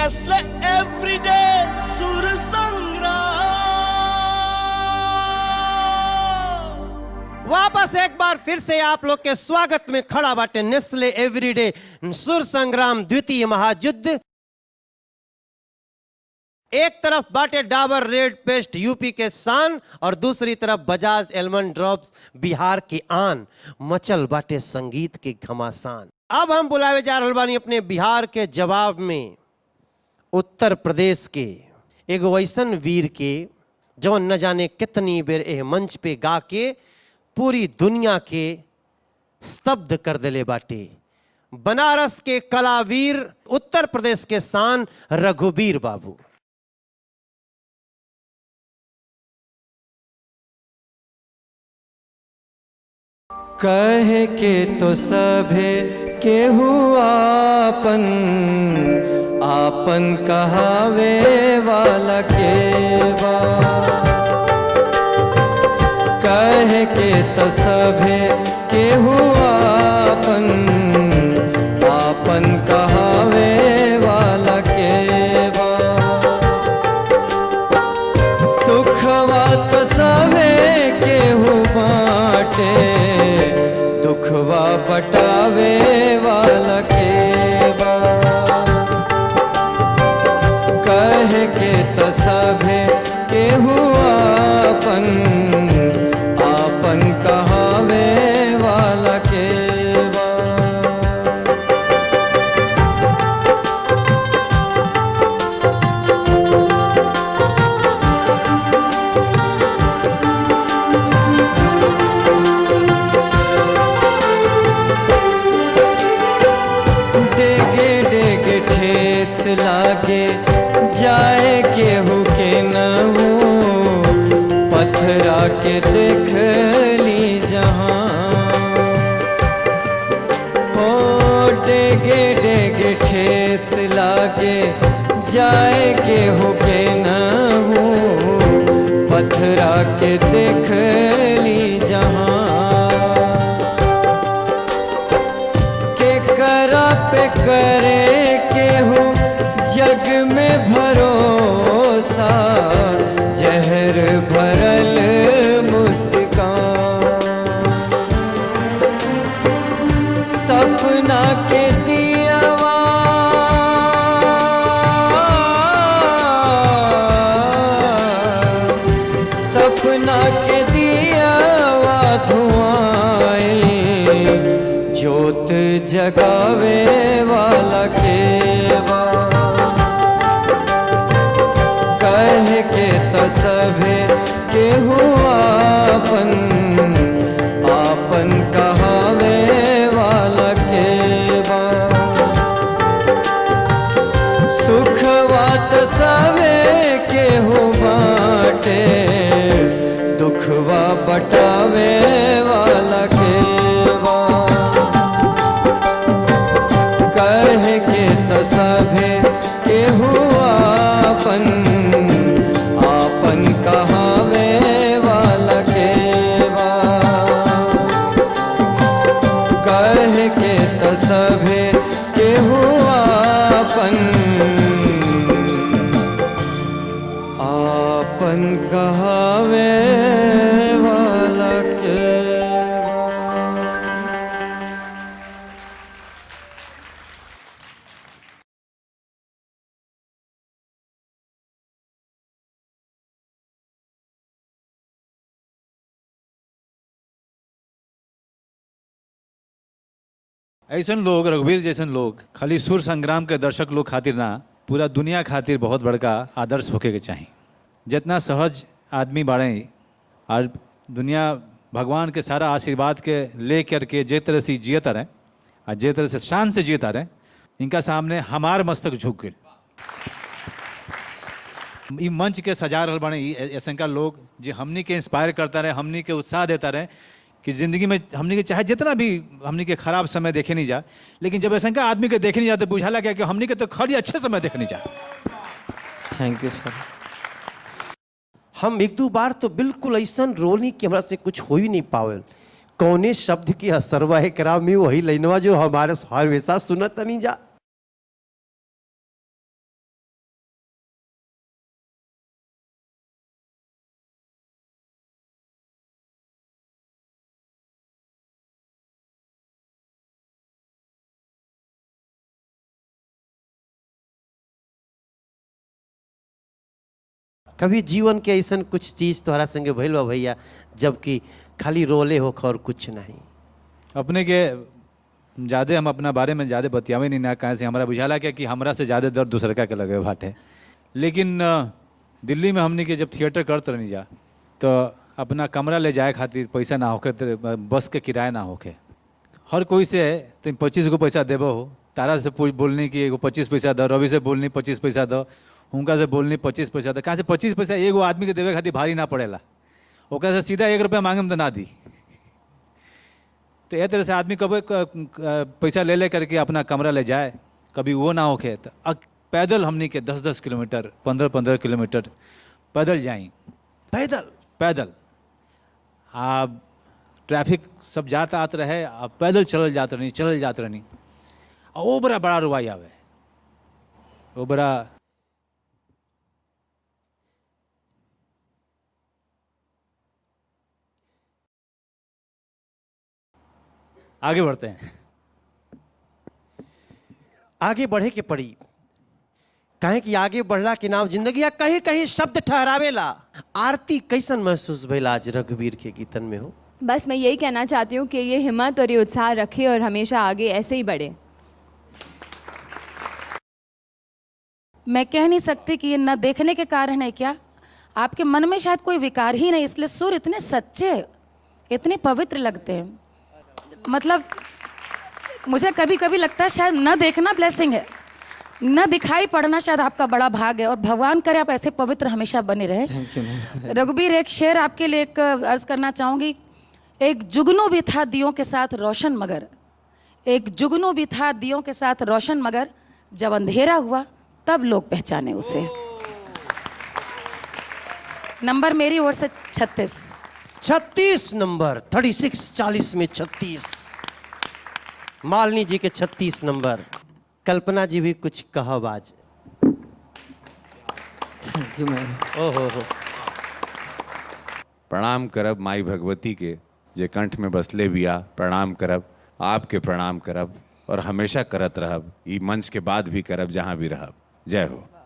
Nestle everyday सुर संग्राम। वापस एक बार फिर से आप लोग के स्वागत में खड़ा बाटे नेस्ले एवरीडे सुर संग्राम द्वितीय महायुद्ध। एक तरफ बाटे डाबर रेड पेस्ट यूपी के शान और दूसरी तरफ बजाज एलमंड ड्रॉप्स बिहार की आन। मचल बाटे संगीत के घमासान। अब हम बुलावे जा रहल बानी अपने बिहार के जवाब में उत्तर प्रदेश के एगो ऐसन वीर के जौन न जाने कितनी बेर एह मंच पे गा के पूरी दुनिया के स्तब्ध कर देले बाटे। बनारस के कलावीर उत्तर प्रदेश के शान रघुवीर बाबू। कहे के तो सभे केहू आपन आपन कहावे वाला के बा। कहे के तो सभे केहू आपन आपन कहावे वाला के बा। सुखवा तो सभे केहू बाटे दुखवा बटावे वाला के बा। कहे के तो सभे केहू आपन आपन कहावे वाला के बा। डेगे डेगे ठेस लागे जाए केहू के न हो। पत्थरा के देख ली जहाँ हो। डेगे डेगे ठेस लागे जाए केहू के न हो। पत्थरा के देख ली जहाँ करा पे करे केहू जग में भरोसा। जहर भरल मुस्कान सपना के दियावा सपना के दियावा धुआं जोत जगावे वाला के बा। कहे के तो सभे केहू आपन आपन कहावे वाला के बा। सुखवा तो सभे केहू बाटे दुखवा बटावे वाला के बा। कहे के तो सभे केहू आपन आपन कहावे वाला के बा। कहे के तो सभे केहू आपन आपन कहावे वाला के ऐसन लोग रघुवीर जैसन लोग खाली सुर संग्राम के दर्शक लोग खातिर ना पूरा दुनिया खातिर बहुत बड़का आदर्श होके के चाहिए। जितना सहज आदमी बाड़े और दुनिया भगवान के सारा आशीर्वाद के ले करके जे तरह से जियता रहे और जे तरह से शान से जियता रहे इनका सामने हमार मस्तक झुक गए। ई मंच के सजा रहल बाड़े ऐसा का लोग जो हमनी के इंस्पायर करता रहे, हमनी के उत्साह देता रहे कि ज़िंदगी में हमनी के चाहे जितना भी हमनी के खराब समय देखे नहीं जा, लेकिन जब ऐसा आदमी के देखे नहीं जाते बुझाला क्या कि हमनी के तो खड़ी अच्छे समय देखे नहीं जा। थैंक यू सर। हम एक दो बार तो बिल्कुल ऐसा रोनी कि हमरा से कुछ हो ही नहीं पावल। कौने शब्द की असरवा है करा में वही लाइनवा जो हमारे हमेशा सुनत नहीं जा। कभी जीवन के ऐसा कुछ चीज तोहरा संगे भइल बा भैया जबकि खाली रोले होख और कुछ नहीं? अपने के ज़्यादा हम अपना बारे में ज़्यादा बतियावे नहीं ना, कहाँ से हमारा बुझाला क्या कि हमरा से ज़्यादा दर्द दूसरका के लगे बाटे। लेकिन दिल्ली में हमने के जब थिएटर करते रहनी जा तो अपना कमरा ले जाए खातिर पैसा ना होके, तो बस के किराया ना होके, हर कोई से तुम 25 गो पैसा देबो हो, तारा से बोलनी कि एगो 25 पैसा दो, रवि से बोलनी 25 पैसा दो, हुनका से बोलनी 25 पैसा दो। कहाँ से 25 पैसा एगो आदमी के देवे खातिर भारी ना पड़ेला, ओकरा से सीधा 1 रुपया मांगे में तो ना दी। तो यह तरह से आदमी कभी पैसा ले करके अपना कमरा ले जाए, कभी वो ना होके तो पैदल हमनी के 10-10 किलोमीटर 15-15 किलोमीटर पैदल जाई, पैदल पैदल। आप ट्रैफिक सब जात आत रहे, आप पैदल चल जात रहनी और वो बड़ा बड़ा रुआई आवे, वो बड़ा आगे बढ़ते हैं। आगे बढ़े के पड़ी, कहे कि आगे बढ़ला के नाम जिंदगी या कहीं कहीं शब्द ठहरावेला। आरती कैसन महसूस भइल आज रघुवीर के गीतन में हो? बस मैं यही कहना चाहती हूँ कि ये हिम्मत और ये उत्साह रखे और हमेशा आगे ऐसे ही बढ़े। मैं कह नहीं सकती कि ये न देखने के कारण है क्या, आपके मन में शायद कोई विकार ही नहीं, इसलिए सुर इतने सच्चे, इतने पवित्र लगते हैं। मतलब मुझे कभी कभी लगता है शायद न देखना ब्लेसिंग है, न दिखाई पड़ना शायद आपका बड़ा भाग है, और भगवान करे आप ऐसे पवित्र हमेशा बने रहे। रघुबीर, एक शेर आपके लिए एक अर्ज करना चाहूँगी। एक जुगनू भी था दियों के साथ रोशन मगर, एक जुगनू भी था दियों के साथ रोशन मगर, जब अंधेरा हुआ तब लोग पहचाने उसे। नंबर मेरी ओर से 36 नंबर 36, 40 में 36। मालिनी जी के 36 नंबर। कल्पना जी भी कुछ कहब आज। Thank you ma'am. ओहो हो, प्रणाम करब माई भगवती के जे कंठ में बसले बिया, प्रणाम करब, आपके प्रणाम करब और हमेशा करत रहब, ई मंच के बाद भी करब जहाँ भी रहब। जय हो।